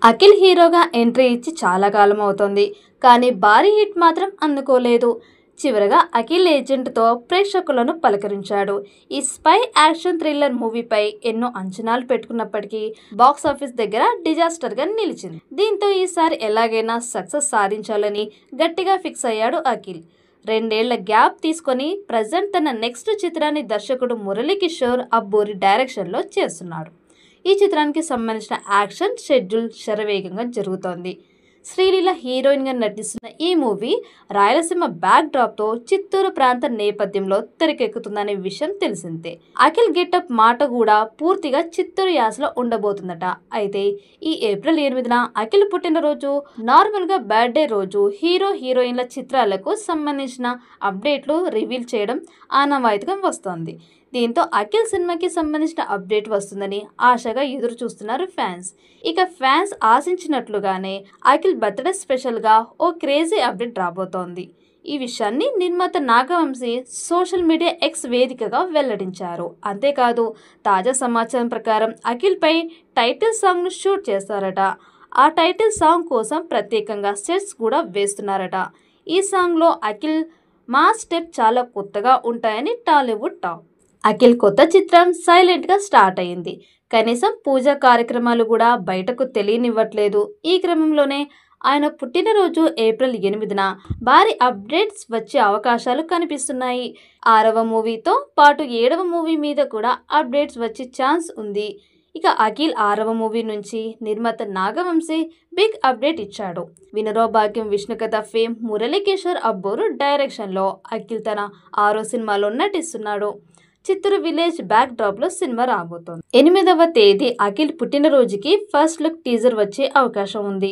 అఖిల్ హీరోగా ఎంట్రీ ఇచ్చి చాలా కాలం అవుతోంది. కానీ భారీ హిట్ మాత్రం అందుకోలేదు. చివరగా అఖిల్ ఏజెంట్తో ప్రేక్షకులను పలకరించాడు. ఈ స్పై యాక్షన్ థ్రిల్లర్ మూవీపై ఎన్నో అంచనాలు పెట్టుకున్నప్పటికీ బాక్సాఫీస్ దగ్గర డిజాస్టర్గా నిలిచింది. దీంతో ఈసారి ఎలాగైనా సక్సెస్ సాధించాలని గట్టిగా ఫిక్స్ అయ్యాడు అఖిల్. 2 ఏళ్ల గ్యాప్ తీసుకొని ప్రజెంట్ తన నెక్స్ట్ చిత్రాన్ని దర్శకుడు మురళీకిషోర్ అబ్బూరి డైరెక్షన్లో చేస్తున్నాడు. ఈ చిత్రానికి సంబంధించిన యాక్షన్ షెడ్యూల్ శరవేగంగా జరుగుతోంది. శ్రీలీల హీరోయిన్గా నటిస్తున్న ఈ మూవీ రాయలసీమ బ్యాక్ డ్రాప్తో చిత్తూరు ప్రాంత నేపథ్యంలో తెరకెక్కుతుందనే విషయం తెలిసిందే. అఖిల్ గెటప్ మాట కూడా పూర్తిగా చిత్తూరు యాసలో ఉండబోతుందట. అయితే ఈ ఏప్రిల్ 8న అఖిల్ పుట్టినరోజు, నార్మల్గా బర్త్డే రోజు హీరో హీరోయిన్ల చిత్రాలకు సంబంధించిన అప్డేట్లు రివీల్ చేయడం ఆనవాయితీగా వస్తోంది. దీంతో అఖిల్ సినిమాకి సంబంధించిన అప్డేట్ వస్తుందని ఆశగా ఎదురు చూస్తున్నారు ఫ్యాన్స్. ఇక ఫ్యాన్స్ ఆశించినట్లుగానే అఖిల్ బర్త్డే స్పెషల్గా ఓ క్రేజీ అప్డేట్ రాబోతోంది. ఈ విషయాన్ని నిర్మాత నాగవంశీ సోషల్ మీడియా ఎక్స్ వేదికగా వెల్లడించారు. అంతేకాదు, తాజా సమాచారం ప్రకారం అఖిల్పై టైటిల్ సాంగ్ను షూట్ చేస్తారట. ఆ టైటిల్ సాంగ్ కోసం ప్రత్యేకంగా సెట్స్ కూడా వేస్తున్నారట. ఈ సాంగ్లో అఖిల్ మాస్ స్టెప్ చాలా కొత్తగా ఉంటాయని టాలీవుడ్ టాక్. అఖిల్ కొత్త చిత్రం సైలెంట్గా స్టార్ట్ అయింది. కనీసం పూజా కార్యక్రమాలు కూడా బయటకు తెలియనివ్వట్లేదు. ఈ క్రమంలోనే ఆయన పుట్టినరోజు ఏప్రిల్ 8న భారీ అప్డేట్స్ వచ్చే అవకాశాలు కనిపిస్తున్నాయి. 6వ మూవీతో పాటు 7వ మూవీ మీద కూడా అప్డేట్స్ వచ్చే ఛాన్స్ ఉంది. ఇక అఖిల్ 6వ మూవీ నుంచి నిర్మాత నాగవంశీ బిగ్ అప్డేట్ ఇచ్చాడు. వినరో భాగ్యం విష్ణుకథ ఫేమ్ మురళీకిషోర్ అబ్బూరు డైరెక్షన్లో అఖిల్ తన 6వ సినిమాలో నటిస్తున్నాడు. చిత్తూరు విలేజ్ బ్యాక్ డ్రాప్ లో సినిమా రాబోతోంది. 8వ తేదీ అఖిల్ పుట్టినరోజుకి ఫస్ట్ లుక్ టీజర్ వచ్చే అవకాశం ఉంది.